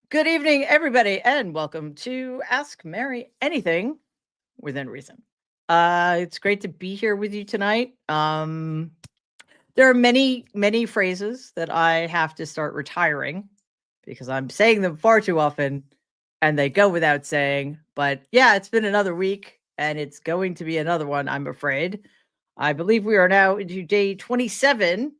Good evening, everybody, and welcome to Ask Mary Anything Within Reason. It's great to be here with you tonight. There are many phrases that I have to start retiring because I'm saying them far too often and they go without saying. But yeah, it's been another week and it's going to be another one, I'm afraid. I believe we are now into day 27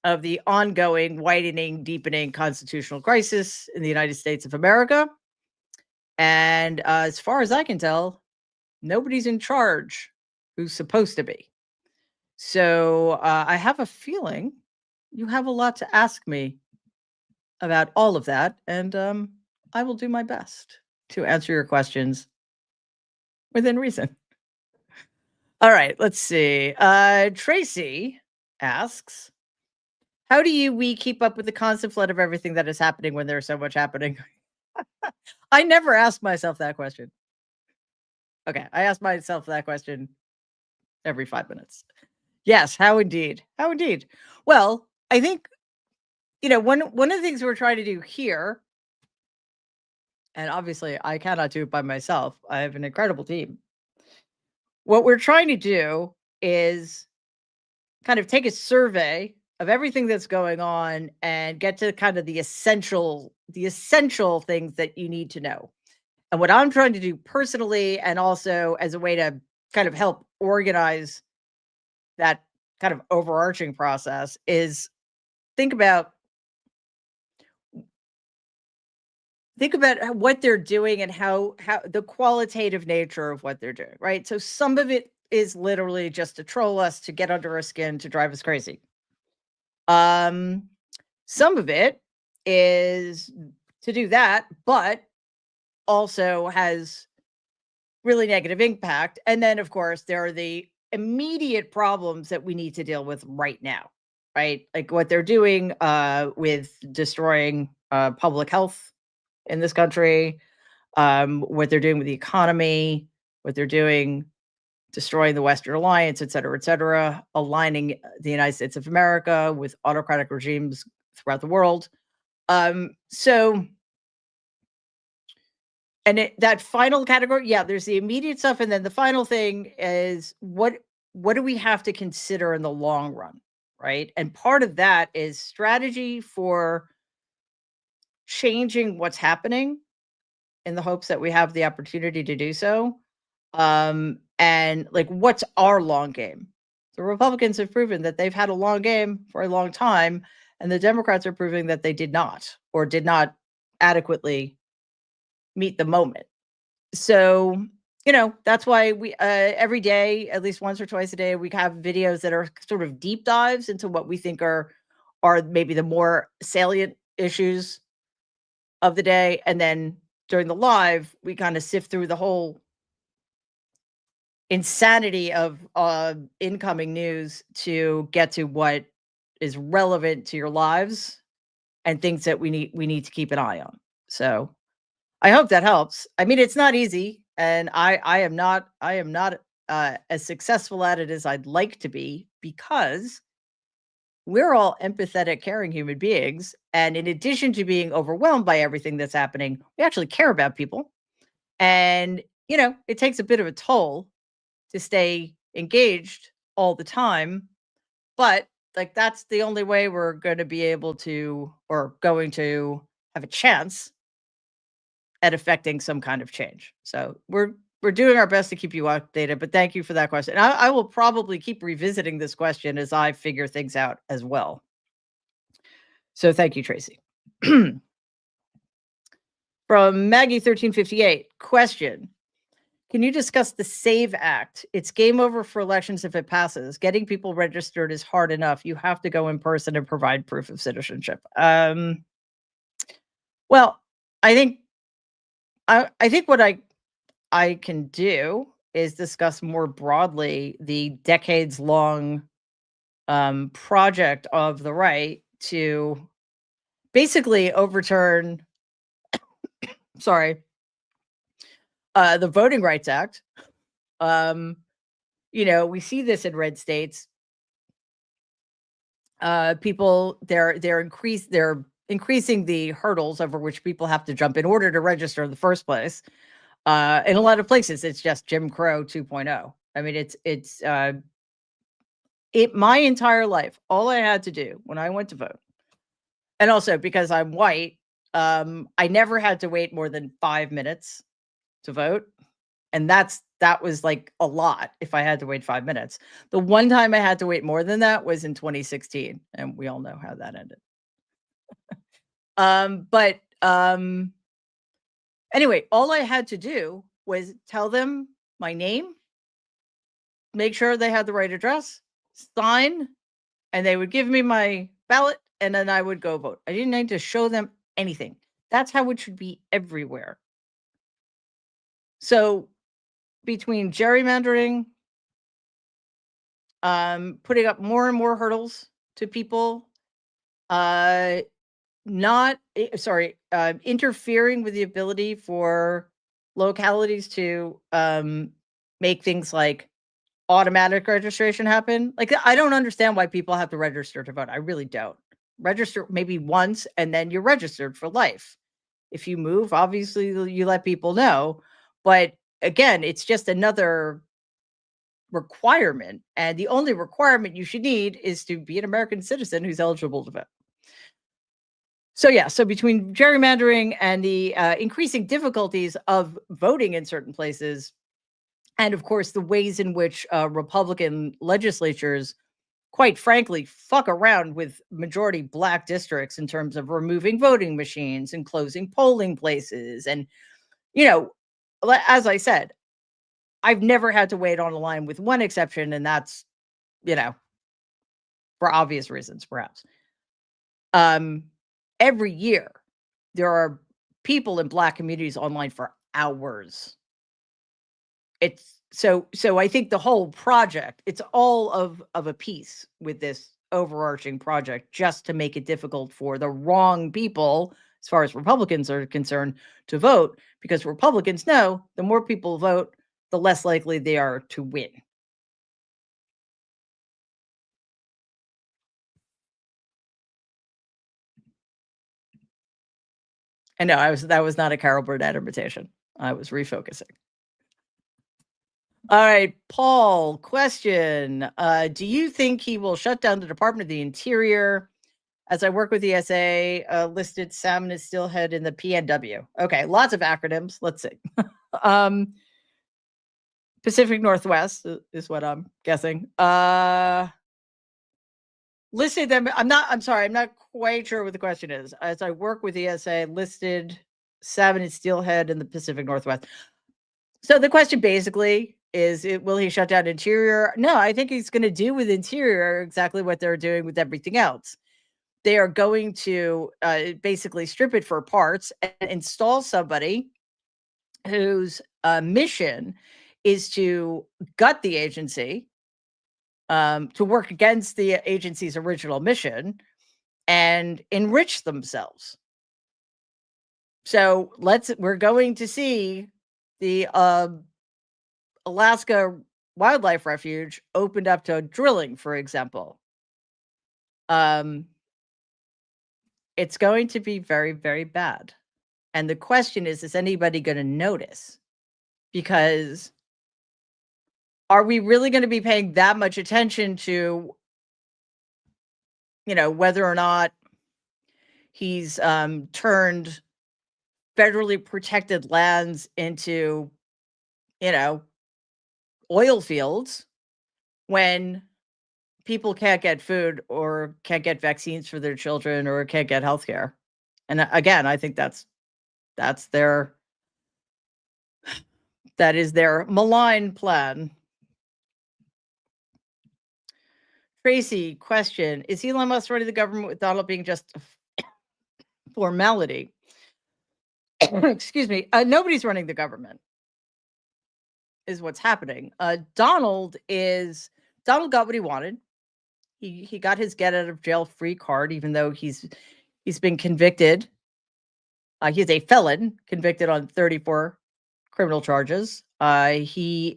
of the ongoing, widening, deepening constitutional crisis in the United States of America. And as far as I can tell, nobody's in charge who's supposed to be. So I have a feeling you have a lot to ask me about all of that. And I will do my best to answer your questions within reason. All right, let's see. Tracy asks, how do we keep up with the constant flood of everything that is happening when there's so much happening? I never ask myself that question. Okay, I ask myself that question every 5 minutes. Yes, how indeed. How indeed. Well, I think, one of the things we're trying to do here, and obviously I cannot do it by myself. I have an incredible team. What we're trying to do is kind of take a survey of everything that's going on and get to kind of the essential things that you need to know. And what I'm trying to do personally and also as a way to kind of help organize that kind of overarching process is think about what they're doing and how the qualitative nature of what they're doing, right? So some of it is literally just to troll us, to get under our skin, to drive us crazy. Um some of it is to do that, but also has really negative impact. And then, of course, there are the immediate problems that we need to deal with right now, right? Like what they're doing with destroying public health in this country, what they're doing with the economy, what they're doing destroying the Western Alliance, et cetera, aligning the United States of America with autocratic regimes throughout the world. So and that final category, yeah, there's the immediate stuff, and then the final thing is what do we have to consider in the long run, right? And part of that is strategy for changing what's happening in the hopes that we have the opportunity to do so. And like, what's our long game? The Republicans have proven that they've had a long game for a long time, and the Democrats are proving that they did not or did not adequately meet the moment. So, that's why we every day, at least once or twice a day, we have videos that are sort of deep dives into what we think are maybe the more salient issues of the day. And then during the live, we kind of sift through the whole insanity of incoming news to get to what is relevant to your lives and things that we need to keep an eye on. So I hope that helps. I mean, it's not easy, and I am not as successful at it as I'd like to be because we're all empathetic, caring human beings, and in addition to being overwhelmed by everything that's happening, we actually care about people, and it takes a bit of a toll to stay engaged all the time, but like that's the only way we're going to be able to or going to have a chance at affecting some kind of change. So we're doing our best to keep you updated, but thank you for that question. I will probably keep revisiting this question as I figure things out as well. So thank you, Tracy. From Maggie1358, question. Can you discuss the SAVE Act? It's game over for elections if it passes. Getting people registered is hard enough. You have to go in person and provide proof of citizenship. Well, I think I think what I can do is discuss more broadly the decades long project of the right to basically overturn, sorry, the Voting Rights Act. We see this in red states. People, they're increasing the hurdles over which people have to jump in order to register in the first place. In a lot of places, it's just Jim Crow 2.0. I mean, my entire life, all I had to do when I went to vote, and also because I'm white, I never had to wait more than 5 minutes to vote. And that was like a lot if I had to wait 5 minutes. The one time I had to wait more than that was in 2016, and we all know how that ended. But anyway, all I had to do was tell them my name, make sure they had the right address, sign, and they would give me my ballot, and then I would go vote. I didn't need to show them anything. That's how it should be everywhere. So between gerrymandering, putting up more and more hurdles to people, interfering with the ability for localities to make things like automatic registration happen. Like, I don't understand why people have to register to vote. I really don't. Register maybe once and then you're registered for life. If you move, obviously you let people know. But again, it's just another requirement. And the only requirement you should need is to be an American citizen who's eligible to vote. So yeah, so between gerrymandering and the increasing difficulties of voting in certain places, and of course the ways in which Republican legislatures, quite frankly, fuck around with majority Black districts in terms of removing voting machines and closing polling places. And, as I said, I've never had to wait on a line with one exception, and that's, for obvious reasons, perhaps. Every year, there are people in Black communities online for hours. So I think the whole project, it's all of a piece with this overarching project, just to make it difficult for the wrong people, as far as Republicans are concerned, to vote, because Republicans know the more people vote, the less likely they are to win. And no, that was not a Carol Burnett invitation. I was refocusing. All right, Paul, question. Do you think he will shut down the Department of the Interior? As I work with the SA, listed salmon is steelhead in the PNW. Okay, lots of acronyms. Let's see. Pacific Northwest is what I'm guessing. Listed them. I'm sorry, I'm not quite sure what the question is. As I work with the SA, listed salmon and steelhead in the Pacific Northwest. So the question basically is, will he shut down Interior? No, I think he's going to do with Interior exactly what they're doing with everything else. They are going to basically strip it for parts and install somebody whose mission is to gut the agency, to work against the agency's original mission and enrich themselves. So we're going to see the Alaska Wildlife Refuge opened up to drilling, for example. It's going to be very, very bad. And the question is anybody going to notice? Because are we really going to be paying that much attention to, whether or not he's turned federally protected lands into, oil fields, when people can't get food or can't get vaccines for their children or can't get health care? And again, I think that is their malign plan. Tracy, question. Is Elon Musk running the government with Donald being just a formality? Excuse me. Nobody's running the government, is what's happening. Donald got what he wanted. He got his get out of jail free card, even though he's been convicted. He's a felon convicted on 34 criminal charges. He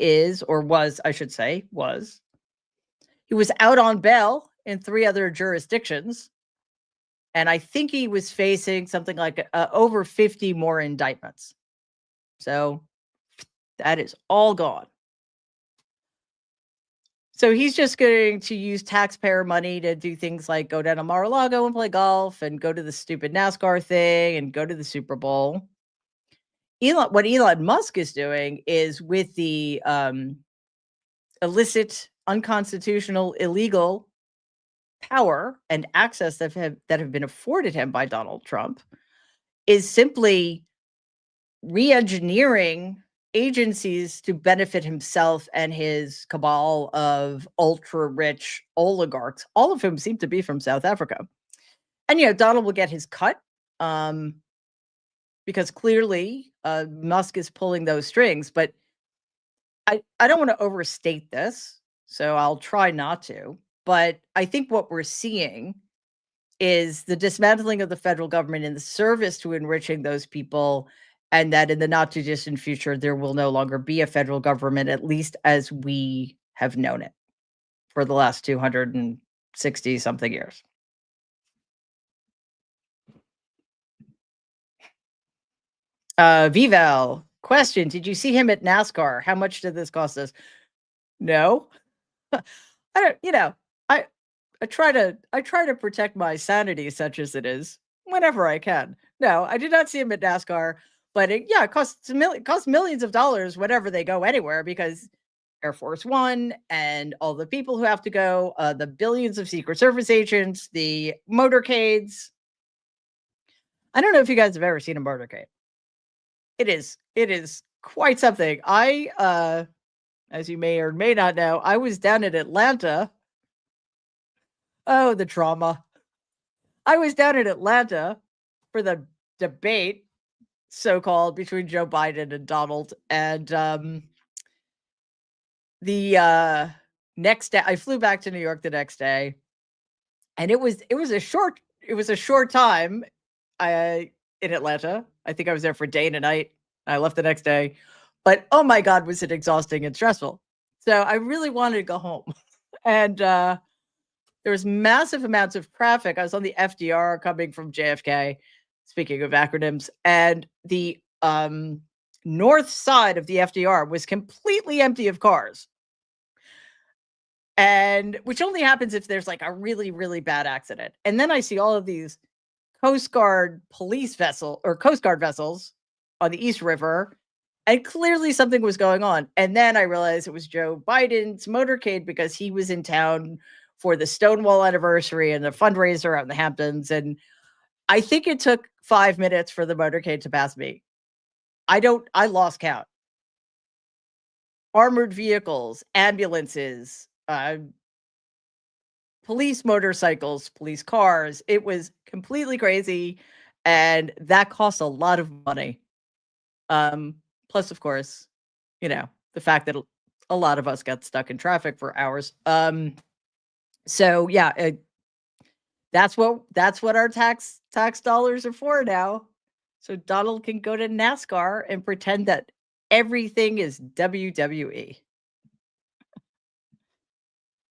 was out on bail in 3 other jurisdictions. And I think he was facing something like over 50 more indictments. So that is all gone. So he's just going to use taxpayer money to do things like go down to Mar-a-Lago and play golf and go to the stupid NASCAR thing and go to the Super Bowl. What Elon Musk is doing is with the illicit, unconstitutional, illegal power and access that have been afforded him by Donald Trump, is simply re-engineering agencies to benefit himself and his cabal of ultra-rich oligarchs, all of whom seem to be from South Africa. And, Donald will get his cut, because clearly, Musk is pulling those strings, but I don't wanna overstate this, so I'll try not to, but I think what we're seeing is the dismantling of the federal government in the service to enriching those people, and that in the not too distant future, there will no longer be a federal government, at least as we have known it for the last 260 something years. Vival, question, did you see him at NASCAR? How much did this cost us? No. I don't, I I try to protect my sanity, such as it is, whenever I can. No, I did not see him at NASCAR, but it costs millions of dollars whenever they go anywhere, because Air Force One and all the people who have to go, the billions of Secret Service agents, the motorcades. I don't know if you guys have ever seen a motorcade. It is quite something. As you may or may not know, I was down in Atlanta. Oh, the trauma. I was down in Atlanta for the debate, so-called, between Joe Biden and Donald, and, the next day I flew back to New York the next day, and it was a short time, in Atlanta. I think I was there for a day and a night. I left the next day, but, oh my god, was it exhausting and stressful. So, I really wanted to go home, and, there was massive amounts of traffic. I was on the FDR coming from JFK, speaking of acronyms, and the, north side of the FDR was completely empty of cars. And which only happens if there's like a really, really bad accident. And then I see all of these Coast Guard vessels on the East River, and clearly something was going on. And then I realized it was Joe Biden's motorcade, because he was in town for the Stonewall anniversary and a fundraiser out in the Hamptons. And I think it took 5 minutes for the motorcade to pass me. I lost count. Armored vehicles, ambulances, police motorcycles, police cars. It was completely crazy, and that costs a lot of money. Plus, of course, the fact that a lot of us got stuck in traffic for hours. So yeah, that's what our tax dollars are for now. So Donald can go to NASCAR and pretend that everything is WWE.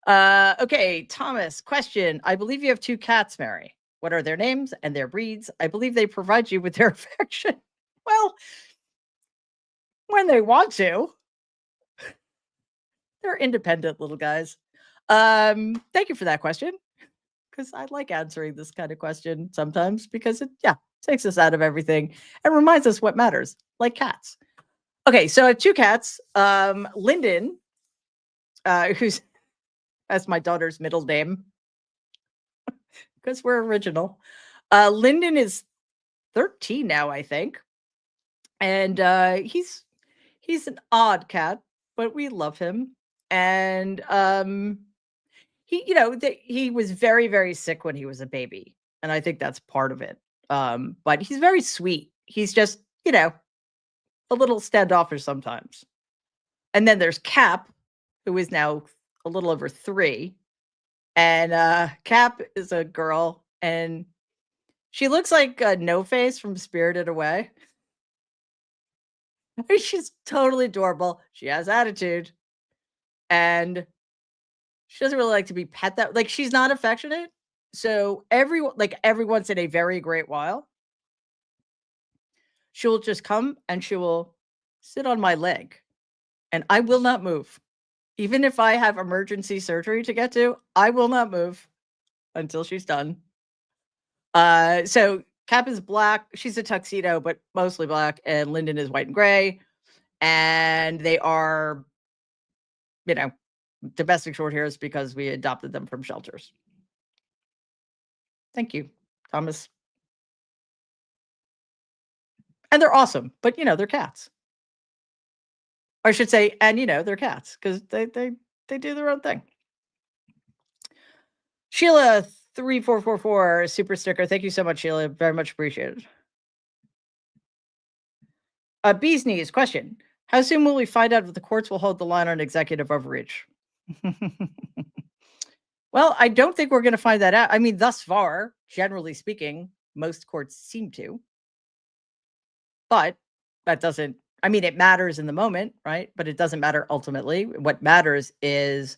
Okay, Thomas, question. I believe you have 2 cats, Mary. What are their names and their breeds? I believe they provide you with their affection. Well, when they want to. They're independent little guys. Thank you for that question, because I like answering this kind of question sometimes, because it takes us out of everything and reminds us what matters, like cats. Okay, so I have 2 cats. Lyndon, who's that's my daughter's middle name, because we're original. Lyndon is 13 now, I think. And he's an odd cat, but we love him. And he was very, very sick when he was a baby, and I think that's part of it. But he's very sweet. He's just, a little standoffish sometimes. And then there's Cap, who is now a little over 3. And Cap is a girl, and she looks like No Face from Spirited Away. She's totally adorable. She has attitude, and she doesn't really like to be pet that, like, she's not affectionate, So every once in a very great while, she will just come and she will sit on my leg, and I will not move. Even if I have emergency surgery to get to, I will not move until she's done. So Cap is black. She's a tuxedo, but mostly black, and Lyndon is white and gray. And they are, you know, domestic short hairs because we adopted them from shelters. Thank you, Thomas. And they're awesome, but they're cats. Or I should say, and they're cats because they do their own thing. Sheila 3444 super sticker. Thank you so much, Sheila. Very much appreciated. Bee's knees question. How soon will we find out if the courts will hold the line on executive overreach? Well, I don't think we're going to find that out. I mean, thus far, generally speaking, most courts seem to. But that doesn't, I mean, it matters in the moment, right? But it doesn't matter ultimately. What matters is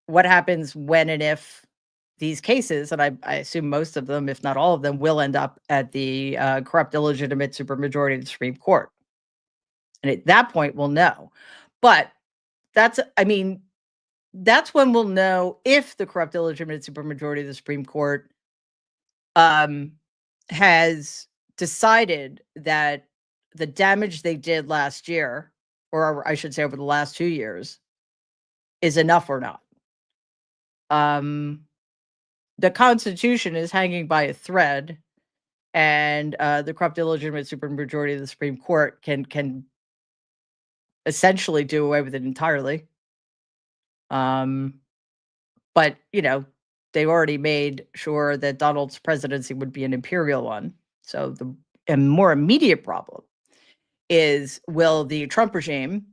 what happens when and if these cases, and I assume most of them, if not all of them, will end up at the corrupt, illegitimate supermajority of the Supreme Court. And at that point, we'll know. But that's when we'll know if the corrupt, illegitimate supermajority of the Supreme Court has decided that the damage they did last year, or I should say over the last 2 years, is enough or not. The Constitution is hanging by a thread, and the corrupt, illegitimate supermajority of the Supreme Court can essentially do away with it entirely. But they already made sure that Donald's presidency would be an imperial one. So the more immediate problem is, will the Trump regime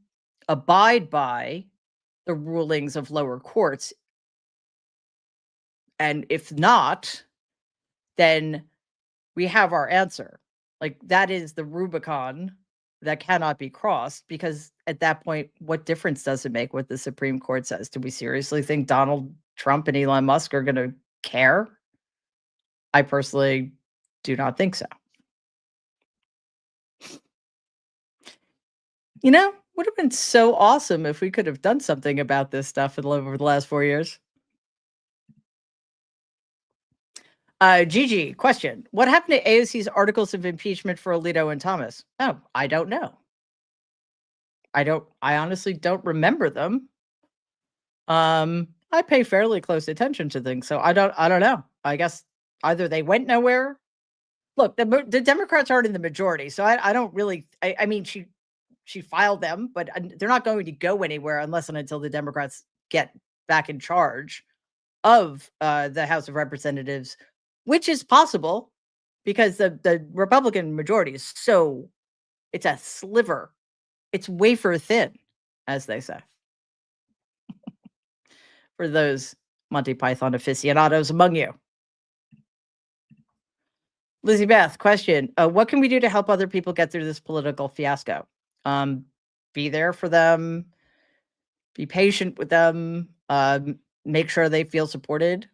abide by the rulings of lower courts? And if not, then we have our answer. Like, that is the Rubicon that cannot be crossed, because at that point, what difference does it make what the Supreme Court says? Do we seriously think Donald Trump and Elon Musk are going to care? I personally do not think so. Would have been so awesome if we could have done something about this stuff over the last 4 years. Gigi, question. What happened to AOC's articles of impeachment for Alito and Thomas? Oh, I don't know. I honestly don't remember them. I pay fairly close attention to things, so I don't know. I guess either they went nowhere. Look, the Democrats aren't in the majority, so I don't really. I mean, she filed them, but they're not going to go anywhere unless and until the Democrats get back in charge of the House of Representatives, which is possible because the Republican majority is it's a sliver. It's wafer thin, as they say. For those Monty Python aficionados among you. Lizzie Beth, question. What can we do to help other people get through this political fiasco? Be there for them. Be patient with them. Make sure they feel supported.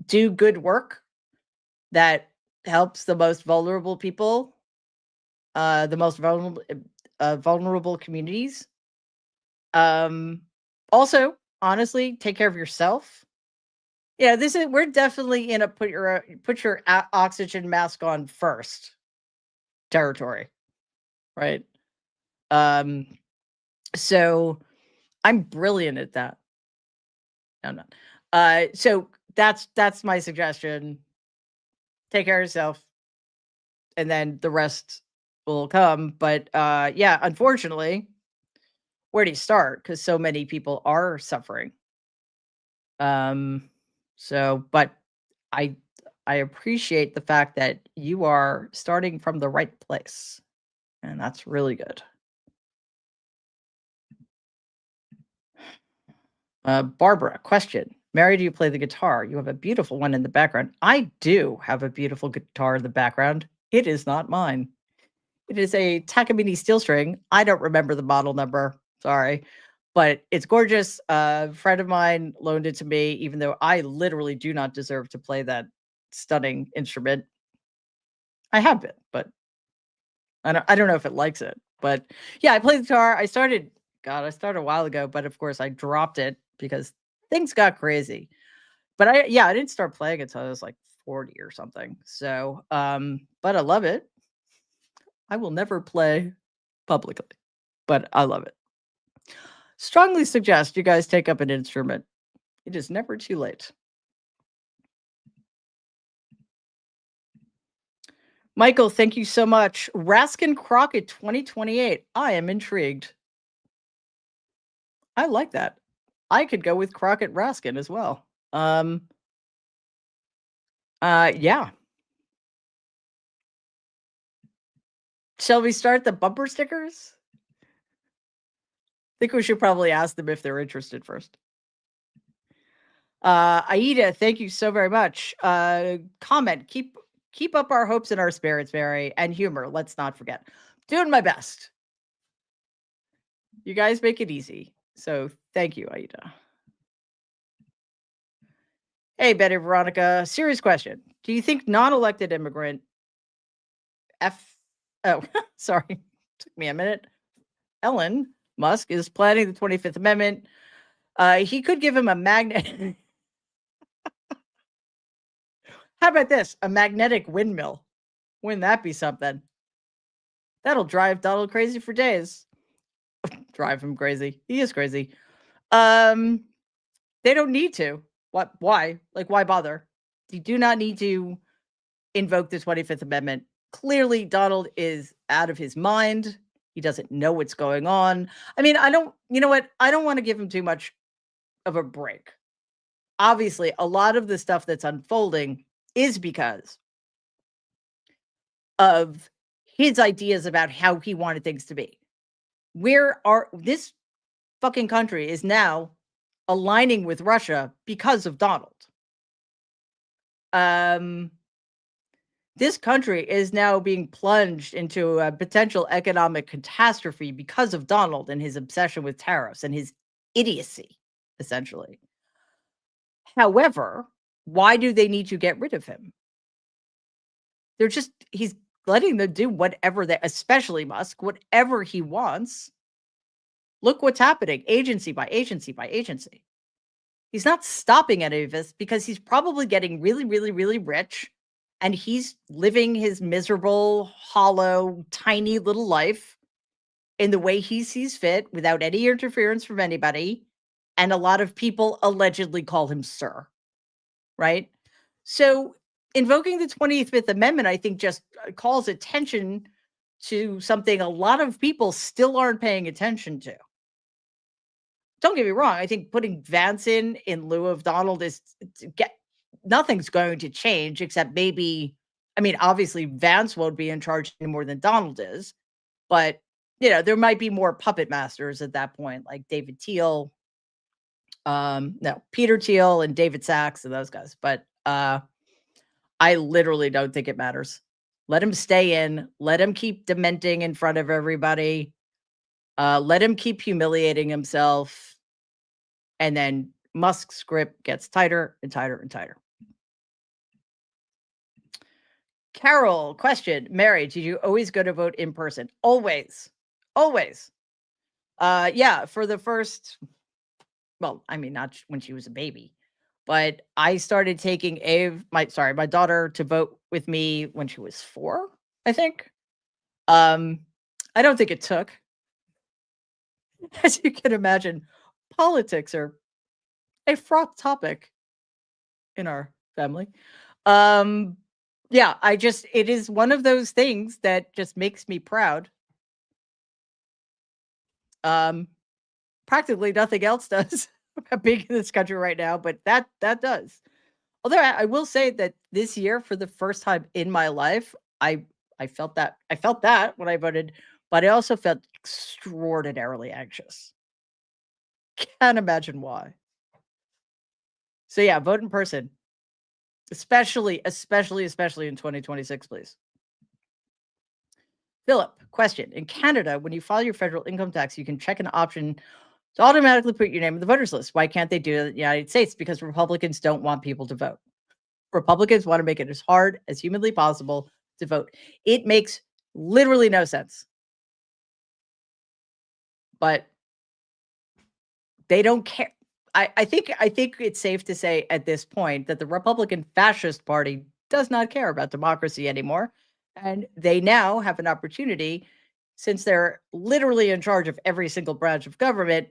Do good work that helps the most vulnerable people, the most vulnerable communities. Also, honestly, take care of yourself. Yeah, we're definitely in a put your oxygen mask on first territory, right? So I'm brilliant at that. No, I'm not. So that's my suggestion. Take care of yourself, and then the rest will come. But yeah, unfortunately, where do you start? Because so many people are suffering. So, but I appreciate the fact that you are starting from the right place, and that's really good. Barbara, question. Mary, do you play the guitar? You have a beautiful one in the background. I do have a beautiful guitar in the background. It is not mine. It is a Takamine steel string. I don't remember the model number. Sorry. but it's gorgeous. A friend of mine loaned it to me, even though I literally do not deserve to play that stunning instrument. I have been, but I don't know if it likes it. But yeah, I play the guitar. I started a while ago, but of course I dropped it because things got crazy. But I didn't start playing it until I was like 40 or something. So, but I love it. I will never play publicly, but I love it. Strongly suggest you guys take up an instrument. It is never too late. Michael, thank you so much. Raskin Crockett 2028. I am intrigued. I like that. I could go with Crockett Raskin as well. Yeah. Shall we start the bumper stickers? I think we should probably ask them if they're interested first. Aida, thank you so very much. Comment, keep up our hopes and our spirits, Mary, and humor. Let's not forget. Doing my best. You guys make it easy. So thank you, Aida. Hey, Betty Veronica, serious question. Do you think non-elected immigrant sorry, took me a minute. Elon Musk is planning the 25th Amendment. He could give him a magnet. How about this? A magnetic windmill. Wouldn't that be something? That'll drive Donald crazy for days. Drive him crazy. He is crazy. They don't need to. What? Why? Like, why bother? You do not need to invoke the 25th Amendment. Clearly, Donald is out of his mind. He doesn't know what's going on. I mean, you know what? I don't want to give him too much of a break. Obviously, a lot of the stuff that's unfolding is because of his ideas about how he wanted things to be. This fucking country is now aligning with Russia because of Donald. This country is now being plunged into a potential economic catastrophe because of Donald and his obsession with tariffs and his idiocy, essentially. However, why do they need to get rid of him? He's letting them do whatever especially Musk, whatever he wants. Look what's happening, agency by agency by agency. He's not stopping any of this because he's probably getting really, really, really rich. And he's living his miserable, hollow, tiny little life in the way he sees fit without any interference from anybody. And a lot of people allegedly call him sir, right? So invoking the 25th Amendment, I think, just calls attention to something a lot of people still aren't paying attention to. Don't get me wrong. I think putting Vance in lieu of Donald nothing's going to change except maybe, I mean, obviously Vance won't be in charge any more than Donald is, but there might be more puppet masters at that point, like David Thiel, Peter Thiel and David Sachs and those guys. But I literally don't think it matters. Let him stay in. Let him keep dementing in front of everybody. Let him keep humiliating himself. And then Musk's grip gets tighter and tighter and tighter. Carol, question. Mary, did you always go to vote in person? Always. Always. Yeah, for the first, well, I mean, not when she was a baby, but I started taking my daughter to vote with me when she was 4, I think. I don't think it took. As you can imagine, politics are a fraught topic in our family. Yeah, it is one of those things that just makes me proud. Practically nothing else does being in this country right now, but that does. Although I will say that this year, for the first time in my life, I felt that when I voted, but I also felt extraordinarily anxious. Can't imagine why. So yeah, vote in person. Especially in 2026, please. Philip, question. In Canada, when you file your federal income tax, you can check an option to automatically put your name on the voters list. Why can't they do it in the United States? Because Republicans don't want people to vote. Republicans want to make it as hard as humanly possible to vote. It makes literally no sense. But they don't care. I think it's safe to say at this point that the Republican Fascist Party does not care about democracy anymore. And they now have an opportunity, since they're literally in charge of every single branch of government,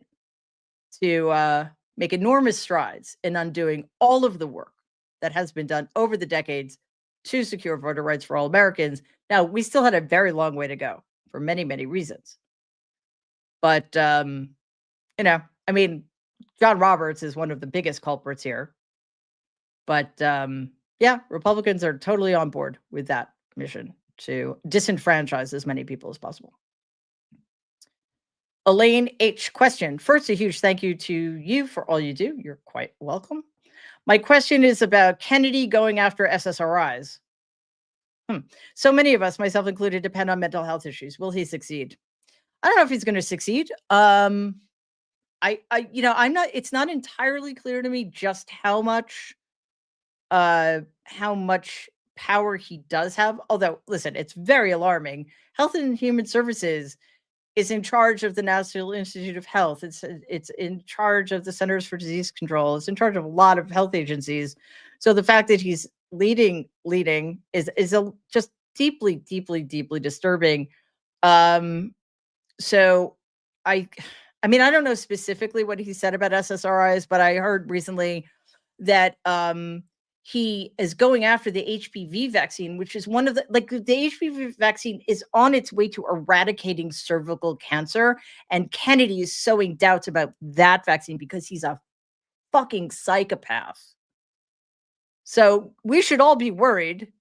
to make enormous strides in undoing all of the work that has been done over the decades to secure voter rights for all Americans. Now, we still had a very long way to go for many, many reasons. But, you know, I mean, John Roberts is one of the biggest culprits here. But yeah, Republicans are totally on board with that mission to disenfranchise as many people as possible. Elaine H. question. First, a huge thank you to you for all you do. You're quite welcome. My question is about Kennedy going after SSRIs. So many of us, myself included, depend on mental health issues. Will he succeed? I don't know if he's going to succeed. I'm not. It's not entirely clear to me just how much power he does have. Although, listen, it's very alarming. Health and Human Services is in charge of the National Institute of Health. It's in charge of the Centers for Disease Control. It's in charge of a lot of health agencies. So the fact that he's leading just deeply, deeply, deeply disturbing. So I I mean, I don't know specifically what he said about SSRIs, but I heard recently that he is going after the HPV vaccine, which is one of the HPV vaccine is on its way to eradicating cervical cancer. And Kennedy is sowing doubts about that vaccine because he's a fucking psychopath. So we should all be worried.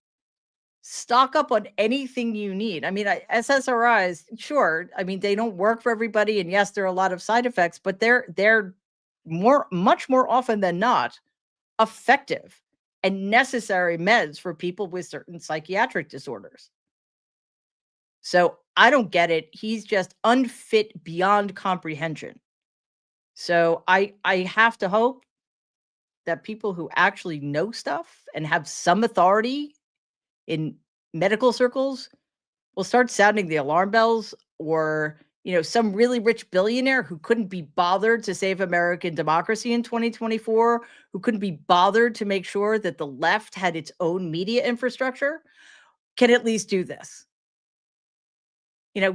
Stock up on anything you need. I mean, SSRIs, sure. I mean, they don't work for everybody, and yes, there are a lot of side effects, but they're much more often than not effective and necessary meds for people with certain psychiatric disorders. So I don't get it. He's just unfit beyond comprehension. So I have to hope that people who actually know stuff and have some authority in medical circles will start sounding the alarm bells, or some really rich billionaire who couldn't be bothered to save American democracy in 2024, who couldn't be bothered to make sure that the left had its own media infrastructure, can at least do this.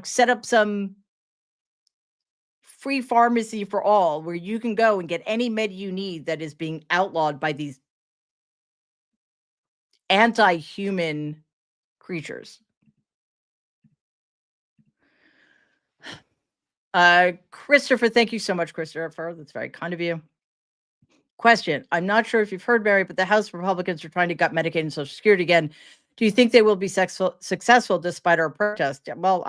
Set up some free pharmacy for all where you can go and get any med you need that is being outlawed by these anti-human creatures. Christopher, thank you so much, Christopher. That's very kind of you. Question. I'm not sure if you've heard, Mary, but the House Republicans are trying to gut Medicaid and Social Security again. Do you think they will be successful despite our protest? Well,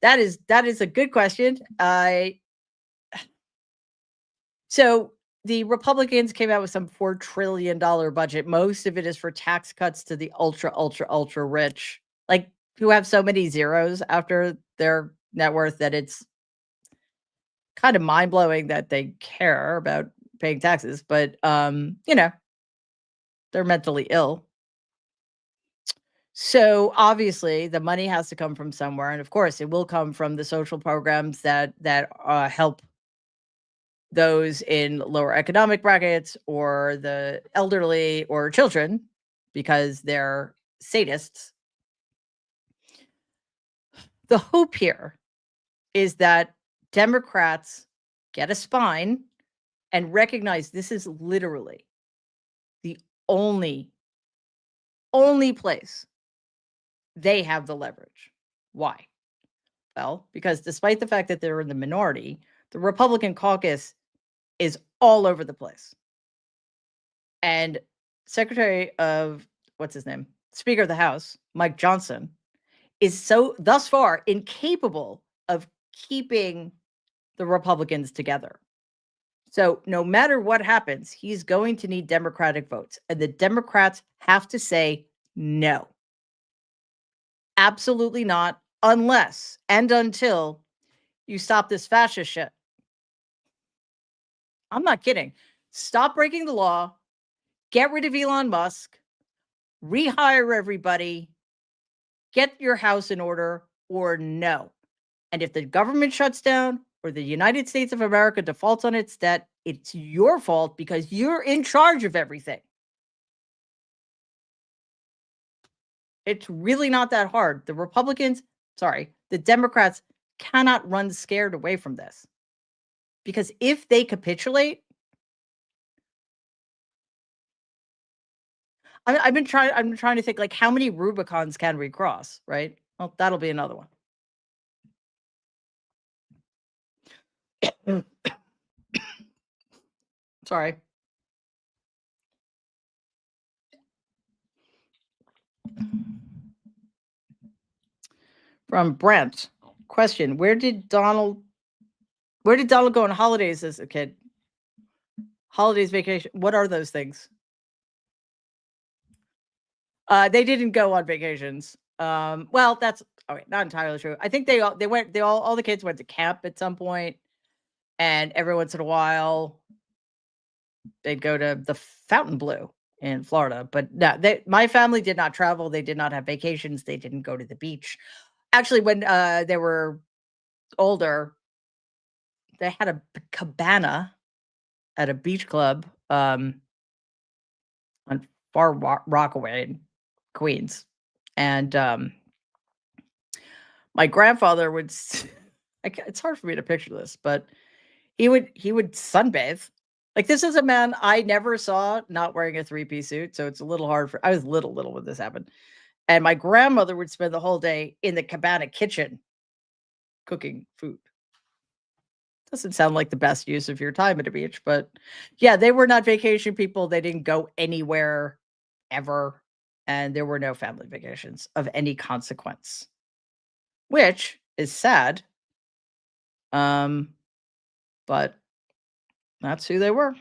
that is a good question. So the Republicans came out with some $4 trillion budget. Most of it is for tax cuts to the ultra, ultra, ultra rich, like who have so many zeros after their net worth that it's kind of mind blowing that they care about paying taxes, but they're mentally ill. So obviously the money has to come from somewhere. And of course it will come from the social programs that help those in lower economic brackets or the elderly or children because they're sadists. The hope here is that Democrats get a spine and recognize this is literally the only place they have the leverage. Why? Well, because despite the fact that they're in the minority, the Republican caucus is all over the place. And Secretary of, what's his name? Speaker of the House, Mike Johnson, is so thus far incapable of keeping the Republicans together. So no matter what happens, he's going to need Democratic votes. And the Democrats have to say no. Absolutely not, unless and until you stop this fascist shit. I'm not kidding. Stop breaking the law, get rid of Elon Musk, rehire everybody, get your house in order, or no. And if the government shuts down or the United States of America defaults on its debt, it's your fault because you're in charge of everything. It's really not that hard. The Democrats cannot run scared away from this. Because if they capitulate, I'm trying to think, like, how many Rubicons can we cross, right? Well, that'll be another one. Sorry. From Brent. Question: Where did Donald go on holidays as a kid? Holidays, vacation. What are those things? They didn't go on vacations. Well, that's not entirely true. I think all the kids went to camp at some point, and every once in a while they'd go to the Fontainebleau in Florida. But no, my family did not travel. They did not have vacations. They didn't go to the beach. Actually, when they were older, they had a cabana at a beach club on Far Rockaway in Queens, and my grandfather would. It's hard for me to picture this, but he would sunbathe. Like, this is a man I never saw not wearing a three-piece suit, so it's a little hard I was little when this happened. And my grandmother would spend the whole day in the cabana kitchen cooking food. Doesn't sound like the best use of your time at a beach, but yeah, they were not vacation people. They didn't go anywhere ever, and there were no family vacations of any consequence, which is sad. But that's who they were.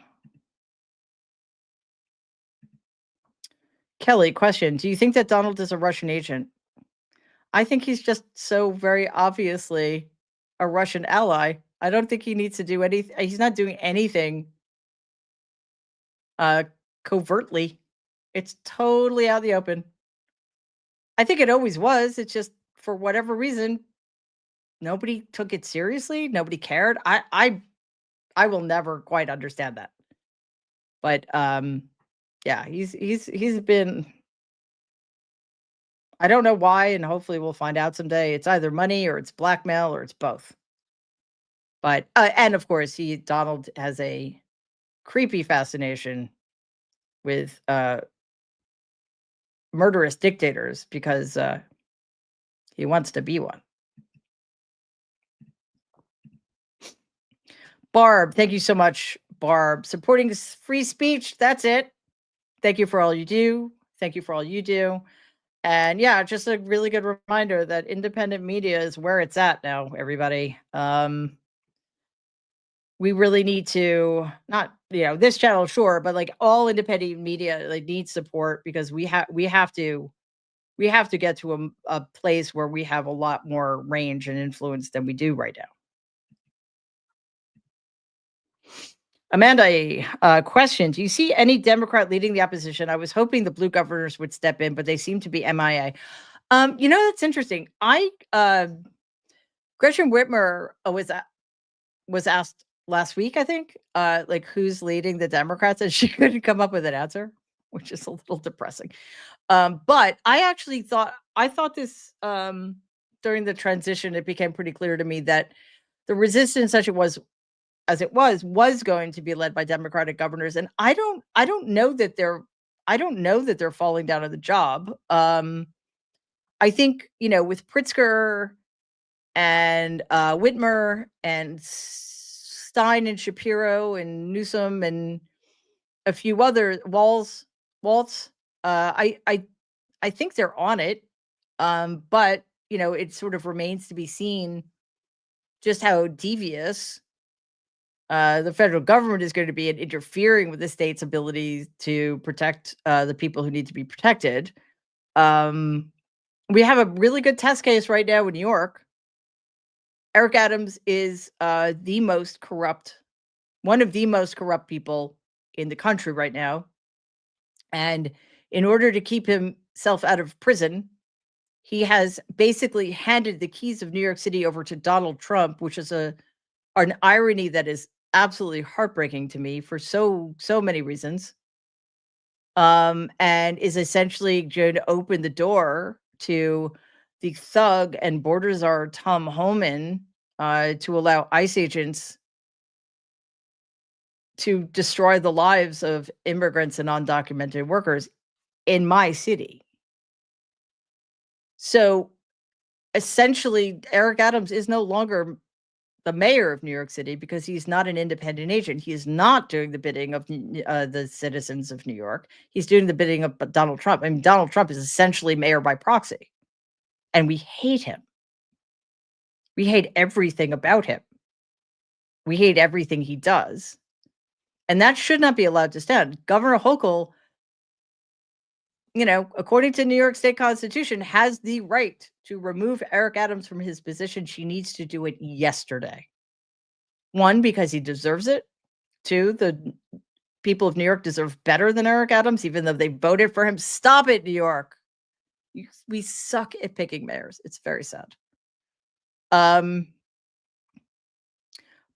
Kelly, question: do you think that Donald is a Russian agent? I think he's just so very obviously a Russian ally. I don't think he needs to do anything. He's not doing anything covertly. It's totally out in the open. I think it always was. It's just, for whatever reason, nobody took it seriously. Nobody cared. I will never quite understand that. But yeah, he's been, I don't know why, and hopefully we'll find out someday. It's either money or it's blackmail or it's both. But and of course, Donald has a creepy fascination with murderous dictators because he wants to be one. Barb, thank you so much, Barb. Supporting free speech. That's it. Thank you for all you do. Thank you for all you do. And yeah, just a really good reminder that independent media is where it's at now, everybody. We really need to, not, this channel, sure, but like all independent media, like, needs support, because we have to get to a place where we have a lot more range and influence than we do right now. Amanda, question: do you see any Democrat leading the opposition? I was hoping the blue governors would step in, but they seem to be MIA. That's interesting. Gretchen Whitmer was asked last week, I think, like, who's leading the Democrats, and she couldn't come up with an answer, which is a little depressing. But I thought this, during the transition, it became pretty clear to me that the resistance, as it was going to be led by Democratic governors, and I don't know that they're falling down on the job. I think, with Pritzker and Whitmer and Stein and Shapiro and Newsom and a few other Waltz. I think they're on it, but it sort of remains to be seen just how devious the federal government is going to be in interfering with the state's ability to protect the people who need to be protected. We have a really good test case right now in New York. Eric Adams is the most corrupt, one of the most corrupt people in the country right now. And in order to keep himself out of prison, he has basically handed the keys of New York City over to Donald Trump, which is an irony that is absolutely heartbreaking to me for so many reasons. And is essentially going to open the door to the thug and border czar Tom Homan to allow ICE agents to destroy the lives of immigrants and undocumented workers in my city. So essentially, Eric Adams is no longer the mayor of New York City because he's not an independent agent. He is not doing the bidding of the citizens of New York. He's doing the bidding of Donald Trump. I mean, Donald Trump is essentially mayor by proxy, and we hate him. We hate everything about him. We hate everything he does. And that should not be allowed to stand. Governor Hochul, according to New York State Constitution, has the right to remove Eric Adams from his position. She needs to do it yesterday. One, because he deserves it. Two, the people of New York deserve better than Eric Adams, even though they voted for him. Stop it, New York. We suck at picking mayors. It's very sad.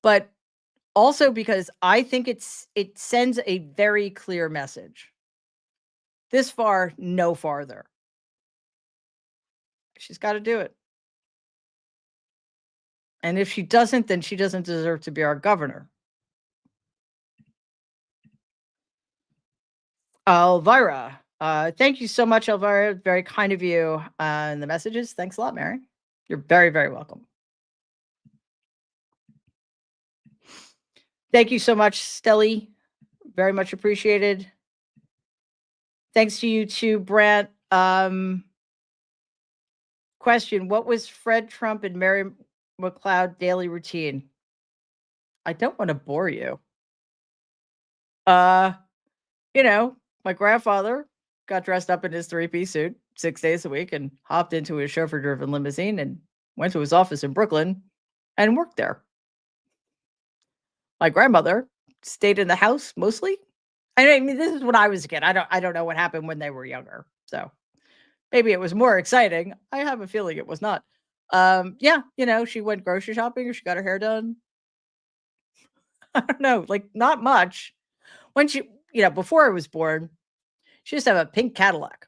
But also because I think it sends a very clear message. This far, no farther. She's got to do it. And if she doesn't, then she doesn't deserve to be our governor. Elvira, thank you so much, Elvira. Very kind of you. And the messages. Thanks a lot, Mary. You're very, very welcome. Thank you so much, Stelly. Very much appreciated. Thanks to you too, Brant. Question: what was Fred Trump and Mary McLeod daily routine? I don't want to bore you. My grandfather got dressed up in his 3-piece suit 6 days a week and hopped into his chauffeur-driven limousine and went to his office in Brooklyn and worked there. My grandmother stayed in the house mostly. I mean, this is when I was a kid. I don't know what happened when they were younger. So maybe it was more exciting. I have a feeling it was not. She went grocery shopping or she got her hair done. I don't know, like not much. When she, before I was born, she used to have a pink Cadillac.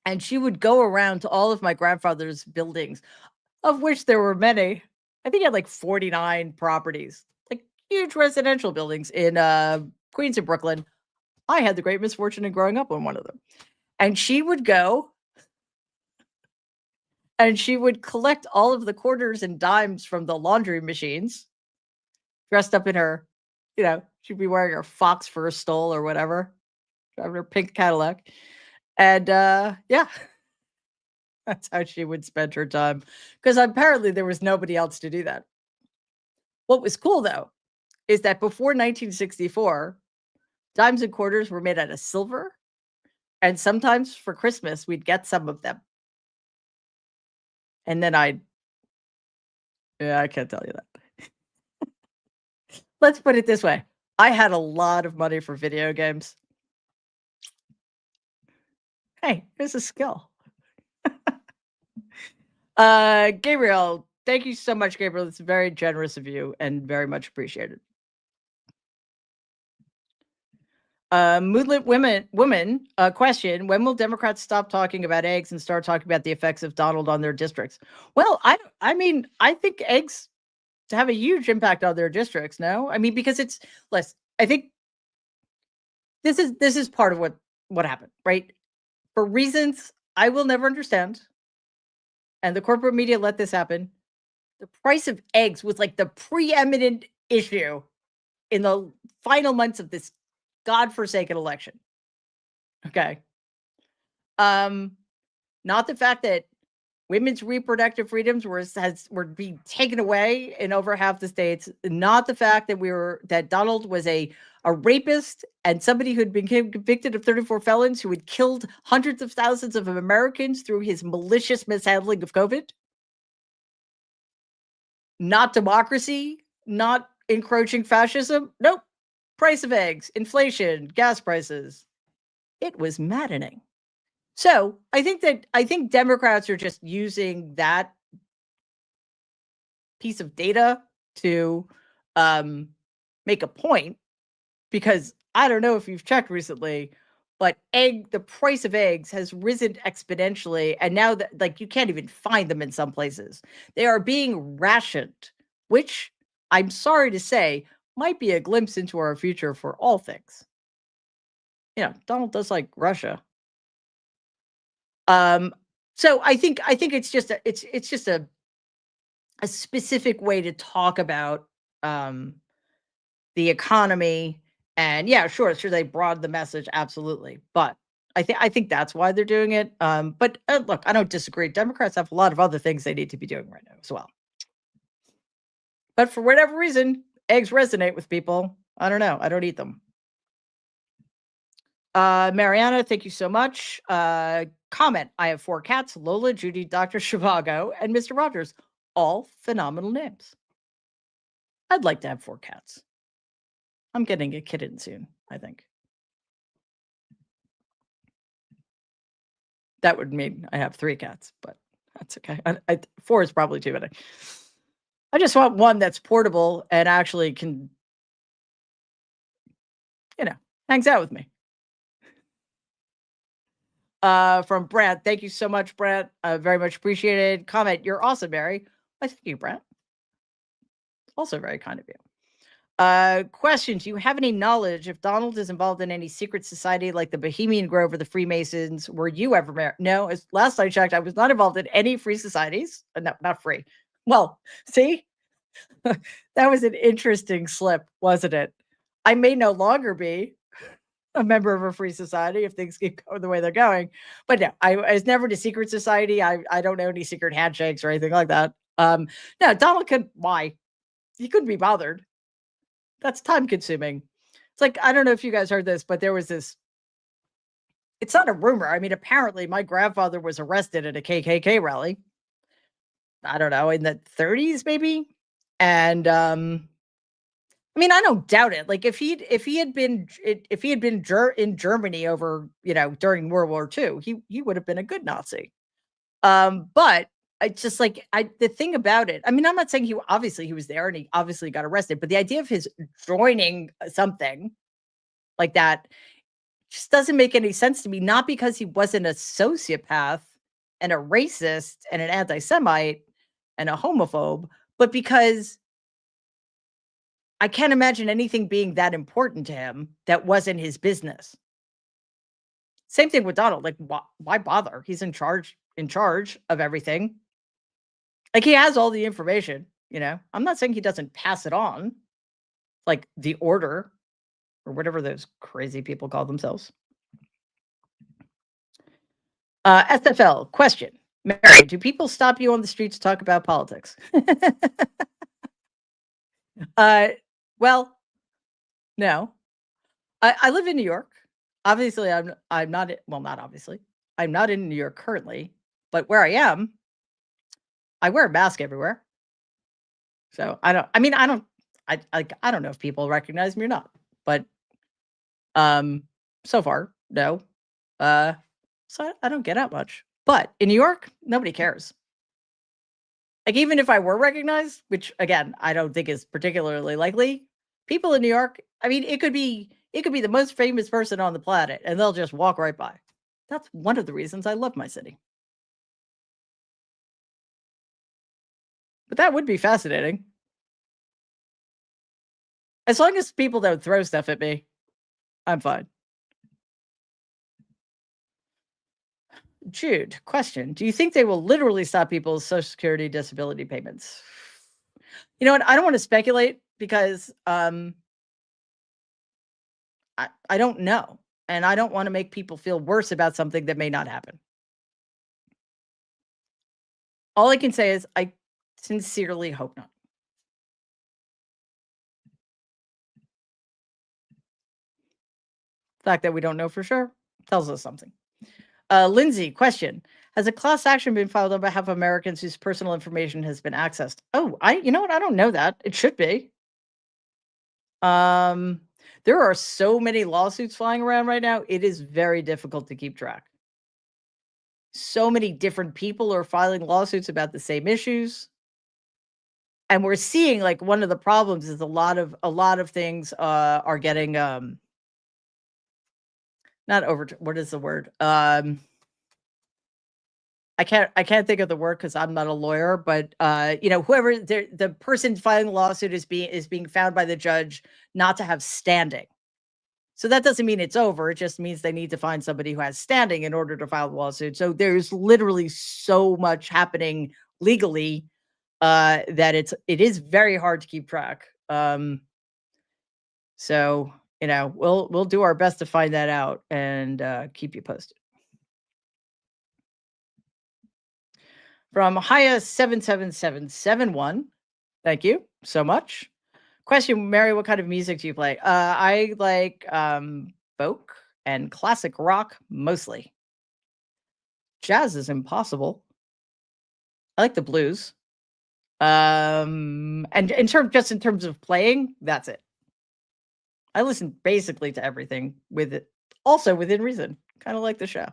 And she would go around to all of my grandfather's buildings, of which there were many. I think he had like 49 properties, like huge residential buildings in Queens and Brooklyn. I had the great misfortune of growing up on one of them. And she would go and she would collect all of the quarters and dimes from the laundry machines, dressed up in her, she'd be wearing her fox fur stole or whatever, driving her pink Cadillac. And that's how she would spend her time. Because apparently there was nobody else to do that. What was cool, though, is that before 1964, dimes and quarters were made out of silver. And sometimes for Christmas, we'd get some of them. And then I can't tell you that. Let's put it this way. I had a lot of money for video games. Hey, there's a skill. Gabriel, thank you so much, Gabriel. It's very generous of you and very much appreciated. Moodlet woman, question: when will Democrats stop talking about eggs and start talking about the effects of Donald on their districts? Well, I think eggs have a huge impact on their districts. No, I mean, because it's less. I think this is part of what happened, right? For reasons I will never understand, and the corporate media let this happen. The price of eggs was like the preeminent issue in the final months of this godforsaken election. Okay. Not the fact that women's reproductive freedoms were being taken away in over half the states. Not the fact that Donald was a rapist and somebody who'd been convicted of 34 felons who had killed hundreds of thousands of Americans through his malicious mishandling of COVID. Not democracy, not encroaching fascism. Nope. Price of eggs, inflation, gas prices. It was maddening. So I think Democrats are just using that piece of data to make a point, because I don't know if you've checked recently, but the price of eggs has risen exponentially, and now that, like, you can't even find them in some places. They are being rationed, which, I'm sorry to say, might be a glimpse into our future for all things. Donald does like Russia. Um, so I think it's just a specific way to talk about um the economy. And yeah, sure they broaden the message, absolutely. But I think that's why they're doing it. But look, I don't disagree. Democrats have a lot of other things they need to be doing right now as well. But for whatever reason, eggs resonate with people. I don't know. I don't eat them. Mariana, thank you so much. Comment: I have 4 cats: Lola, Judy, Dr. Shivago, and Mr. Rogers. All phenomenal names. I'd like to have 4 cats. I'm getting a kitten soon, I think. That would mean I have 3 cats, but that's okay. 4 is probably too many. I just want one that's portable and actually can, hangs out with me. From Brad. Thank you so much, Brad. Very much appreciated. Comment: you're awesome, Mary. Why, thank you, Brad. Also very kind of you. Question: do you have any knowledge if Donald is involved in any secret society like the Bohemian Grove or the Freemasons? Were you ever married? No, as last I checked, I was not involved in any free societies. No, not free. Well, see, that was an interesting slip, wasn't it? I may no longer be a member of a free society if things keep going the way they're going. But no, I was never in a secret society. I don't know any secret handshakes or anything like that. No, Donald could, why? He couldn't be bothered. That's time consuming. It's like, I don't know if you guys heard this, but there was this, it's not a rumor. I mean, apparently my grandfather was arrested at a KKK rally. I don't know, in the 30s maybe. And I mean, I don't doubt it. Like, if he had been in Germany over, during World War II, he would have been a good Nazi. But I just, like, the thing about it, I mean, I'm not saying he was there and he obviously got arrested, but the idea of his joining something like that just doesn't make any sense to me. Not because he wasn't a sociopath and a racist and an anti-Semite and a homophobe, but because I can't imagine anything being that important to him that wasn't his business. Same thing with Donald. Like, why bother? He's in charge of everything. Like, he has all the information. I'm not saying he doesn't pass it on, like the order or whatever those crazy people call themselves. SFL question: Mary, do people stop you on the street to talk about politics? Well, no. I live in New York. Obviously, I'm not, well, not obviously. I'm not in New York currently, but where I am, I wear a mask everywhere. So I don't know if people recognize me or not, but um so far, no. Uh so I don't get out much. But in New York, nobody cares. Like, even if I were recognized, which again, I don't think is particularly likely, people in New York, I mean, it could be the most famous person on the planet and they'll just walk right by. That's one of the reasons I love my city. But that would be fascinating. As long as people don't throw stuff at me, I'm fine. Jude, question: do you think they will literally stop people's Social Security disability payments? You know what? I don't want to speculate because I don't know. And I don't want to make people feel worse about something that may not happen. All I can say is I sincerely hope not. The fact that we don't know for sure tells us something. Lindsay, question. Has a class action been filed on behalf of Americans whose personal information has been accessed? Oh, you know what? I don't know that. It should be. Um, there are so many lawsuits flying around right now. It is very difficult to keep track. So many different people are filing lawsuits about the same issues. And we're seeing like one of the problems is a lot of things are getting not over what is the word? I can't think of the word because I'm not a lawyer, but whoever the person filing the lawsuit is being found by the judge not to have standing. So that doesn't mean it's over. It just means they need to find somebody who has standing in order to file the lawsuit. So there's literally so much happening legally that it is very hard to keep track. So we'll do our best to find that out and keep you posted. From Haya77771. Thank you so much. Question, Mary, what kind of music do you play? I like folk and classic rock mostly. Jazz is impossible. I like the blues. And in terms of playing, that's it. I listen basically to everything with it, also within reason. Kind of like the show.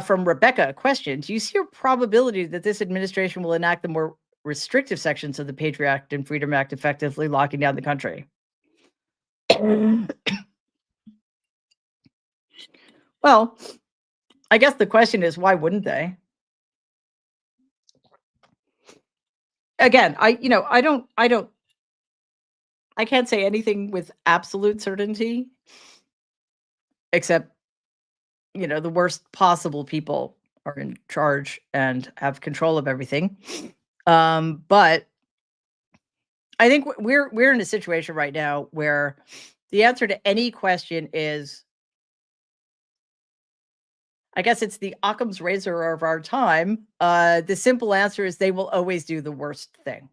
From Rebecca, question: do you see a probability that this administration will enact the more restrictive sections of the Patriot Act and Freedom Act, effectively locking down the country? Well, I guess the question is, why wouldn't they? Again, I can't say anything with absolute certainty, except the worst possible people are in charge and have control of everything. But I think we're in a situation right now where the answer to any question is, I guess it's the Occam's razor of our time. The simple answer is they will always do the worst thing.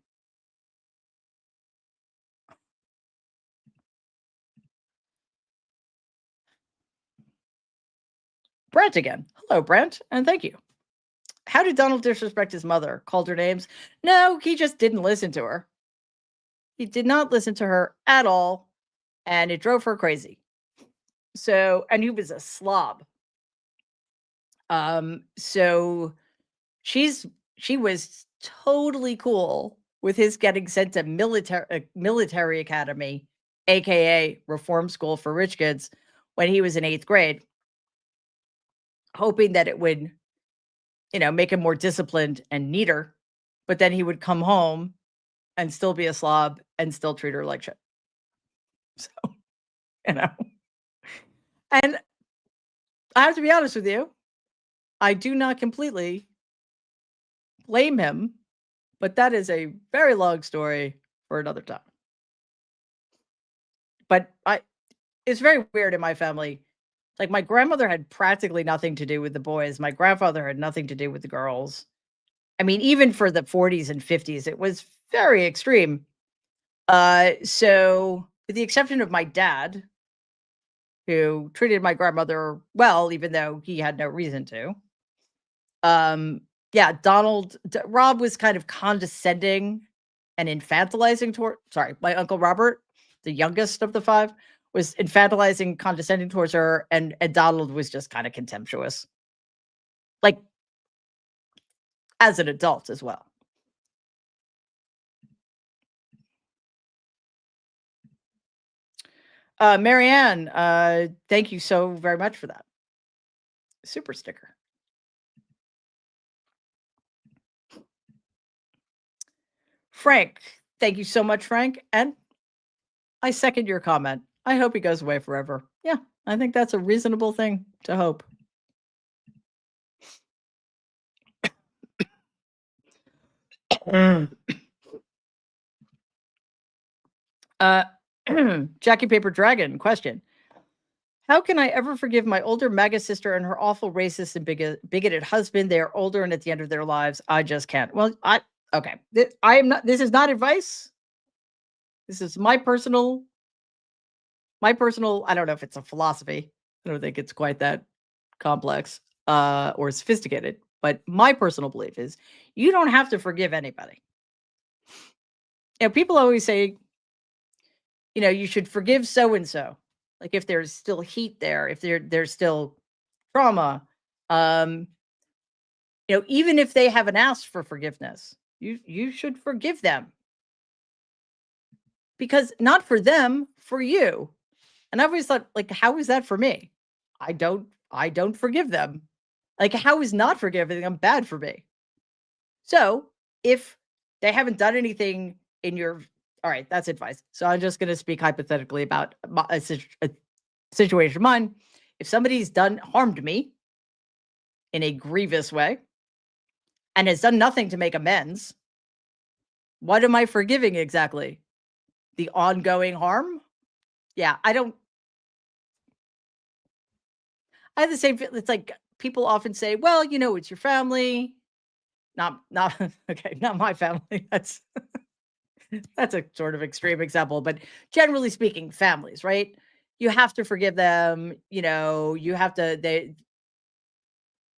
Brent again. Hello, Brent, and thank you. How did Donald disrespect his mother? Called her names? No, he just didn't listen to her. He did not listen to her at all, and it drove her crazy. So, and he was a slob. So she was totally cool with his getting sent to military academy, aka reform school for rich kids, when he was in 8th grade, hoping that it would, make him more disciplined and neater. But then he would come home and still be a slob and still treat her like shit. So, and I have to be honest with you, I do not completely blame him, but that is a very long story for another time. But it's very weird in my family. Like, my grandmother had practically nothing to do with the boys. My grandfather had nothing to do with the girls. I mean, even for the 40s and 50s, it was very extreme. So with the exception of my dad, who treated my grandmother well, even though he had no reason to. Yeah, Rob was kind of condescending and infantilizing my Uncle Robert, the youngest of the 5, was infantilizing, condescending towards her, and Donald was just kind of contemptuous. Like, as an adult as well. Marianne, thank you so very much for that. Super sticker. Frank, thank you so much, Frank. And I second your comment. I hope he goes away forever. Yeah, I think that's a reasonable thing to hope. Jackie Paper Dragon, question. How can I ever forgive my older MAGA sister and her awful racist and bigoted husband? They are older and at the end of their lives. I just can't. Well, okay. I am not. This is not advice. This is my personal, I don't know if it's a philosophy. I don't think it's quite that complex or sophisticated, but my personal belief is you don't have to forgive anybody. People always say, you should forgive so and so. Like if there's still heat there, if there's still trauma, um, even if they haven't asked for forgiveness, you should forgive them because not for them, for you. And I've always thought, like, how is that for me? I don't forgive them. Like, how is not forgiving them bad for me? So if they haven't done anything in your, all right, that's advice. So I'm just going to speak hypothetically about a situation of mine. If somebody's harmed me in a grievous way and has done nothing to make amends, what am I forgiving exactly? The ongoing harm? Yeah, I have the same feel. It's like people often say, well, it's your family. Not okay, not my family. That's a sort of extreme example, but generally speaking, families, right? You have to forgive them, you have to they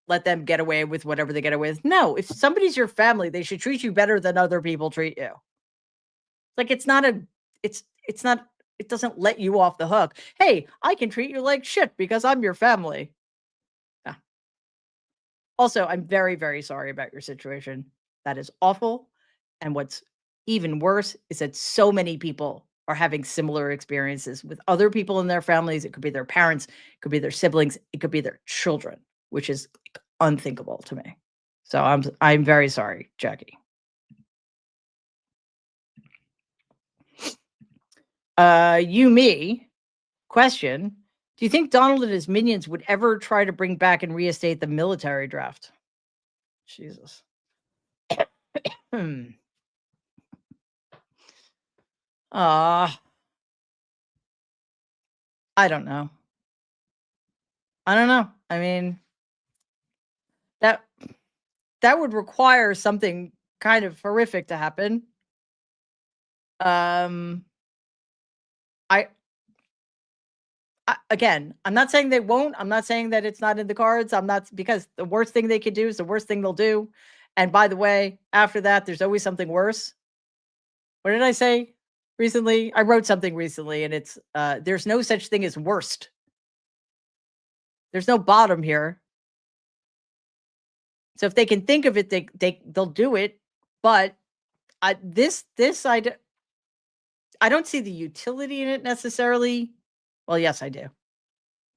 let them get away with whatever they get away with. No, if somebody's your family, they should treat you better than other people treat you. Like it's not it doesn't let you off the hook. Hey, I can treat you like shit because I'm your family. Yeah. Also, I'm very, very sorry about your situation. That is awful. And what's even worse is that so many people are having similar experiences with other people in their families. It could be their parents, it could be their siblings, it could be their children, which is like, unthinkable to me. So I'm very sorry, Jackie. You me question. Do you think Donald and his minions would ever try to bring back and reinstate the military draft? Jesus. Hmm. Uh, I don't know. I don't know. I mean, that that would require something kind of horrific to happen. Um, I, again, I'm not saying they won't. I'm not saying that it's not in the cards. I'm not because the worst thing they could do is the worst thing they'll do. And by the way, after that, there's always something worse. What did I say recently? I wrote something recently, and it's there's no such thing as worst. There's no bottom here. So if they can think of it, they'll do it. But this I don't see the utility in it necessarily. Well, yes, I do.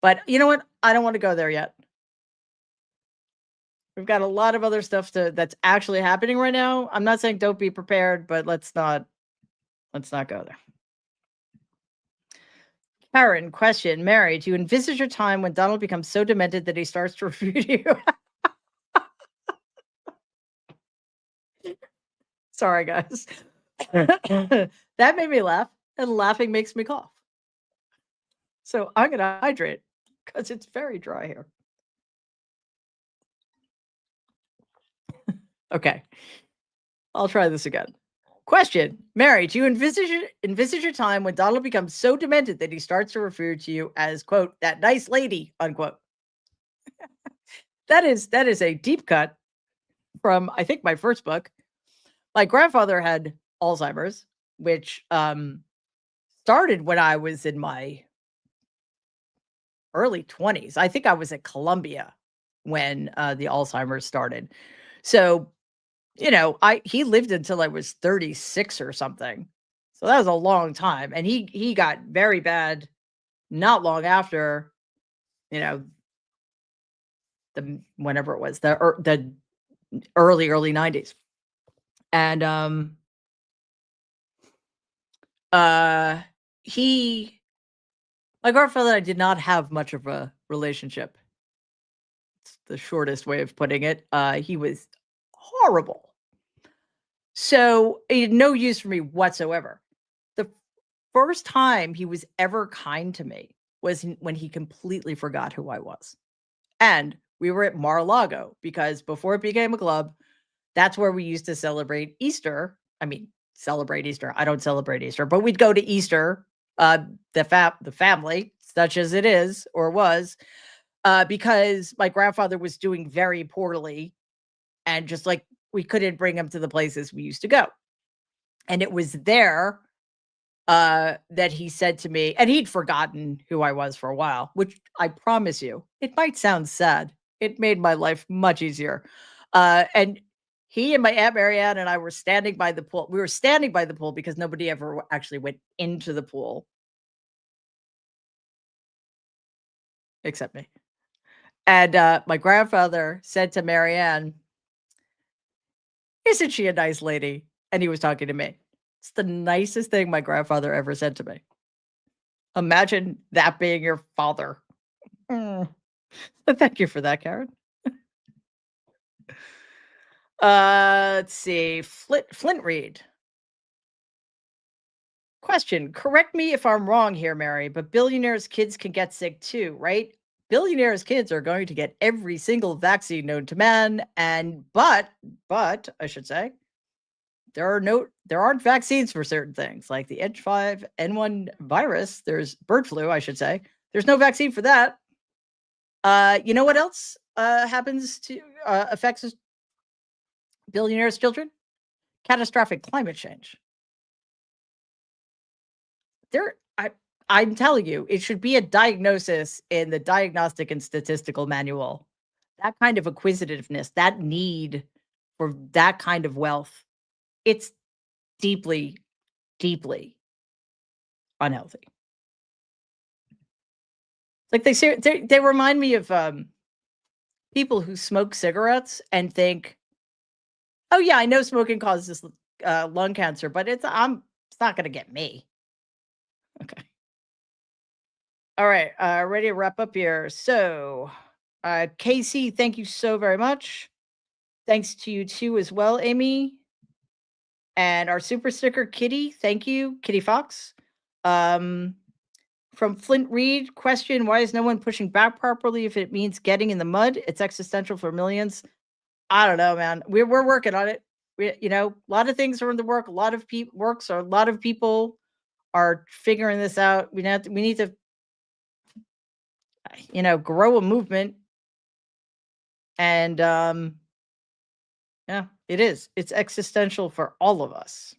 But you know what? I don't want to go there yet. We've got a lot of other stuff that's actually happening right now. I'm not saying don't be prepared, but let's not go there. Karen, question, Mary, do you envisage a time when Donald becomes so demented that he starts to refute you? Sorry, guys. That made me laugh, and laughing makes me cough. So I'm going to hydrate because it's very dry here. Okay. I'll try this again. Question, Mary, do you envisage a time when Donald becomes so demented that he starts to refer to you as, quote, that nice lady, unquote? That is a deep cut from, I think, my first book. My grandfather had Alzheimer's, which started when I was in my early 20s. I think I was at Columbia when the Alzheimer's started. So, he lived until I was 36 or something. So that was a long time. And he got very bad not long after, the whenever it was, the early 90s. And he my grandfather and I did not have much of a relationship. It's the shortest way of putting it. He was horrible. So he had no use for me whatsoever. The first time he was ever kind to me was when he completely forgot who I was. And we were at Mar-a-Lago because before it became a club, that's where we used to celebrate Easter. I mean, celebrate Easter. I don't celebrate Easter, but we'd go to Easter, the family, such as it is or was, because my grandfather was doing very poorly, and just like we couldn't bring him to the places we used to go. And it was there that he said to me, and he'd forgotten who I was for a while, which I promise you, it might sound sad. It made my life much easier. And he and my Aunt Marianne and I were standing by the pool. We were standing by the pool because nobody ever actually went into the pool except me. And my grandfather said to Marianne, "Isn't she a nice lady?" And he was talking to me. It's the nicest thing my grandfather ever said to me. Imagine that being your father. Mm. Thank you for that, Karen. Let's see. Flint Reed. Question. Correct me if I'm wrong here, Mary, but billionaires' kids can get sick too, right? Billionaires' kids are going to get every single vaccine known to man, and but I should say, there aren't vaccines for certain things like the H5N1 virus. There's bird flu, I should say. There's no vaccine for that. You know what else happens to affects billionaires' children? Catastrophic climate change. There, I'm telling you, it should be a diagnosis in the Diagnostic and Statistical Manual. That kind of acquisitiveness, that need for that kind of wealth, it's deeply, deeply unhealthy. Like they remind me of people who smoke cigarettes and think, "Oh yeah, I know smoking causes lung cancer, but it's not going to get me." Okay. All right. Ready to wrap up here. So, Casey, thank you so very much. Thanks to you too as well, Amy. And our super sticker, Kitty. Thank you, Kitty Fox. Um, from Flint Reed, question: why is no one pushing back properly if it means getting in the mud? It's existential for millions. I don't know, man. We're working on it. A lot of things are in the work. A lot of people works. Or a lot of people are figuring this out. We need to grow a movement. And yeah, it is. It's existential for all of us.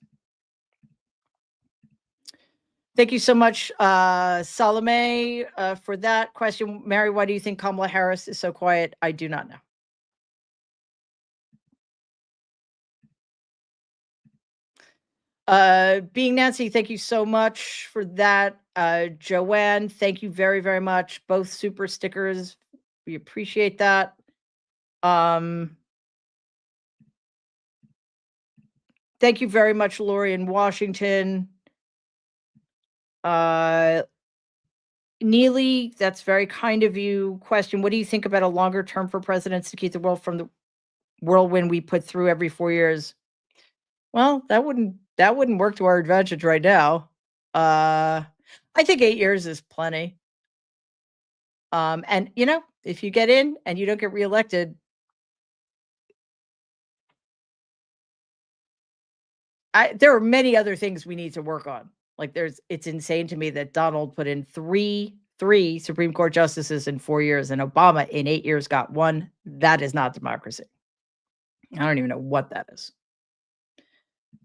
Thank you so much, Salome, for that question. Mary, why do you think Kamala Harris is so quiet? I do not know. Being Nancy, thank you so much for that. Joanne, thank you very, very much. Both super stickers. We appreciate that. Thank you very much, Lori in Washington. Neely, that's very kind of you. Question: what do you think about a longer term for presidents to keep the world from the whirlwind we put through every 4 years? Well, that wouldn't work to our advantage right now. I think 8 years is plenty. And if you get in and you don't get reelected, there are many other things we need to work on. Like it's insane to me that Donald put in three Supreme Court justices in 4 years and Obama in 8 years got one. That is not democracy. I don't even know what that is.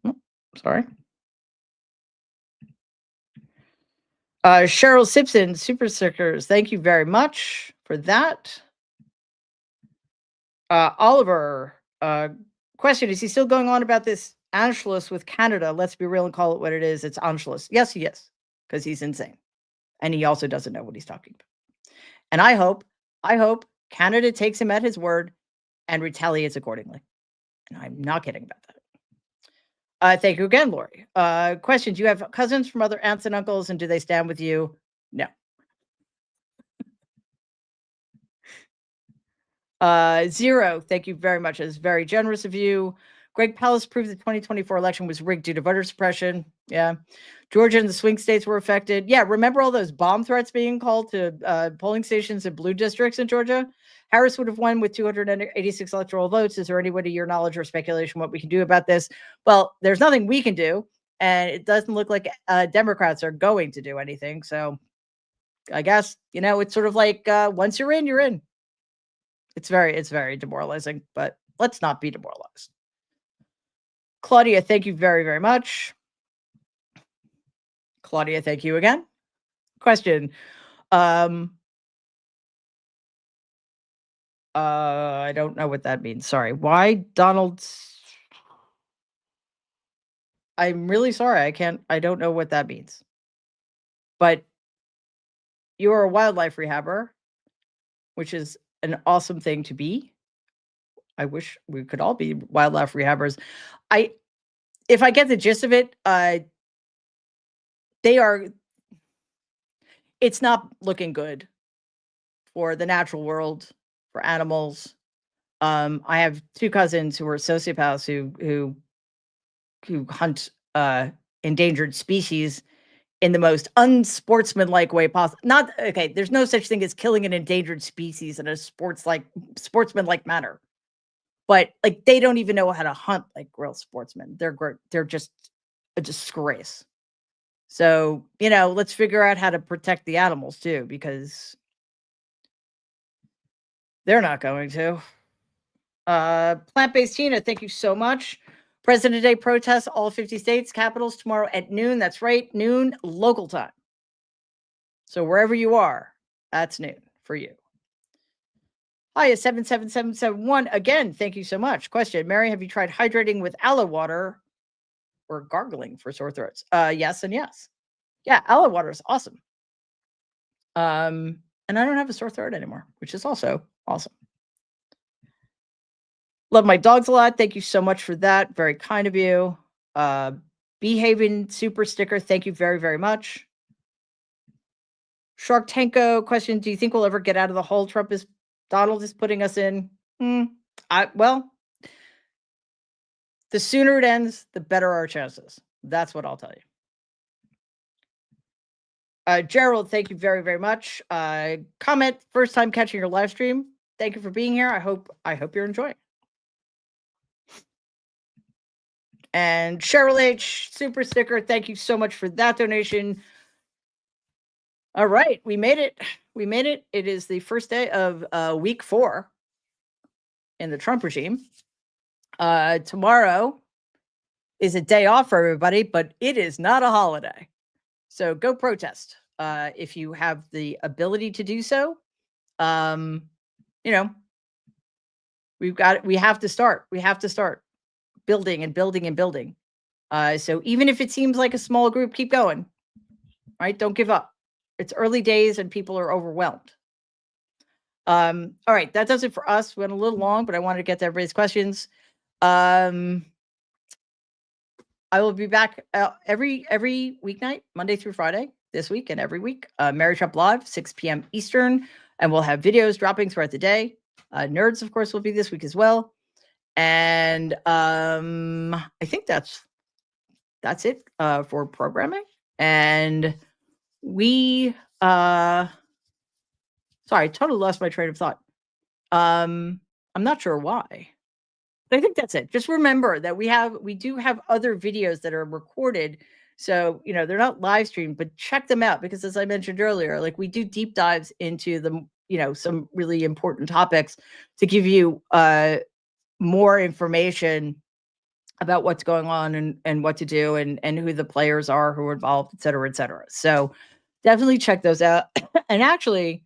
Oh, sorry. Cheryl Simpson, super stickers. Thank you very much for that. Oliver, question: is he still going on about this Anschluss with Canada? Let's be real and call it what it is. It's Anschluss. Yes, he is, because he's insane. And he also doesn't know what he's talking about. And I hope Canada takes him at his word and retaliates accordingly. And I'm not kidding about that. Thank you again, Lori. Question: do you have cousins from other aunts and uncles, and do they stand with you? No. Zero, thank you very much. It's very generous of you. Greg Palast proved the 2024 election was rigged due to voter suppression. Yeah. Georgia and the swing states were affected. Yeah. Remember all those bomb threats being called to polling stations in blue districts in Georgia? Harris would have won with 286 electoral votes. Is there any way to your knowledge or speculation what we can do about this? Well, there's nothing we can do. And it doesn't look like Democrats are going to do anything. So I guess, it's sort of like once you're in, you're in. It's very demoralizing, but let's not be demoralized. Claudia, thank you very, very much. Claudia, thank you again. Question. I don't know what that means. Sorry. Why Donald's? I'm really sorry. I don't know what that means. But you're a wildlife rehabber, which is an awesome thing to be. I wish we could all be wildlife rehabbers. If I get the gist of it, it's not looking good for the natural world, for animals. I have two cousins who are sociopaths who hunt endangered species in the most unsportsmanlike way possible. Not okay. There's no such thing as killing an endangered species in a sportsmanlike manner. But like they don't even know how to hunt like real sportsmen. They're just a disgrace. So, let's figure out how to protect the animals too, because they're not going to. Plant-based Tina, thank you so much. President Day protests, all 50 states, capitals tomorrow at noon. That's right, noon local time. So wherever you are, that's noon for you. Hi, 77771. Again, thank you so much. Question, Mary, have you tried hydrating with aloe water or gargling for sore throats? Yes and yes. Yeah, aloe water is awesome. And I don't have a sore throat anymore, which is also awesome. Love my dogs a lot. Thank you so much for that. Very kind of you. Behaving super sticker. Thank you very, very much. Shark Tanko question. Do you think we'll ever get out of the hole Donald is putting us in? Well, the sooner it ends, the better our chances. That's what I'll tell you. Gerald, thank you very, very much. Comment, first time catching your live stream. Thank you for being here. I hope you're enjoying. And Cheryl H, super sticker. Thank you so much for that donation. All right, we made it. It is the first day of week 4 in the Trump regime. Tomorrow is a day off for everybody, but it is not a holiday. So go protest if you have the ability to do so. We have to start. We have to start building and building and building. So even if it seems like a small group, keep going. Right? Don't give up. It's early days and people are overwhelmed. All right, that does it for us. We went a little long, but I wanted to get to everybody's questions. I will be back every weeknight, Monday through Friday this week and every week. Mary Trump Live, 6 p.m. Eastern, and we'll have videos dropping throughout the day. Nerds, of course, will be this week as well. And I think that's it for programming. And we sorry, I totally lost my train of thought. I'm not sure why. But I think that's it. Just remember that we do have other videos that are recorded. So, they're not live streamed, but check them out because as I mentioned earlier, like we do deep dives into the, some really important topics to give you more information about what's going on and what to do and who the players are who are involved, et cetera, et cetera. So definitely check those out. And actually,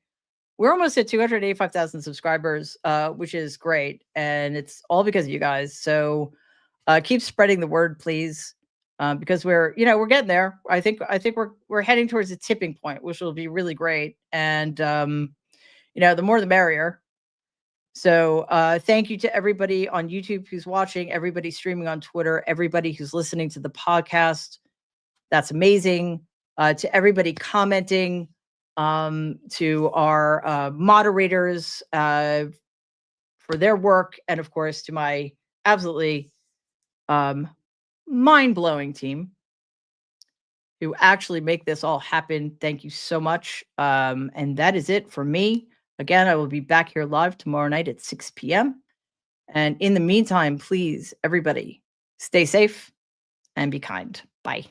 we're almost at 285,000 subscribers, which is great. And it's all because of you guys. So keep spreading the word, please, because we're getting there. I think we're heading towards a tipping point, which will be really great. And, the more the merrier. So thank you to everybody on YouTube who's watching, everybody streaming on Twitter, everybody who's listening to the podcast. That's amazing. To everybody commenting, to our moderators for their work, and of course to my absolutely um, mind-blowing team who actually make this all happen. Thank you so much. And that is it for me. Again, I will be back here live tomorrow night at 6 p.m. And in the meantime, please, everybody, stay safe and be kind. Bye.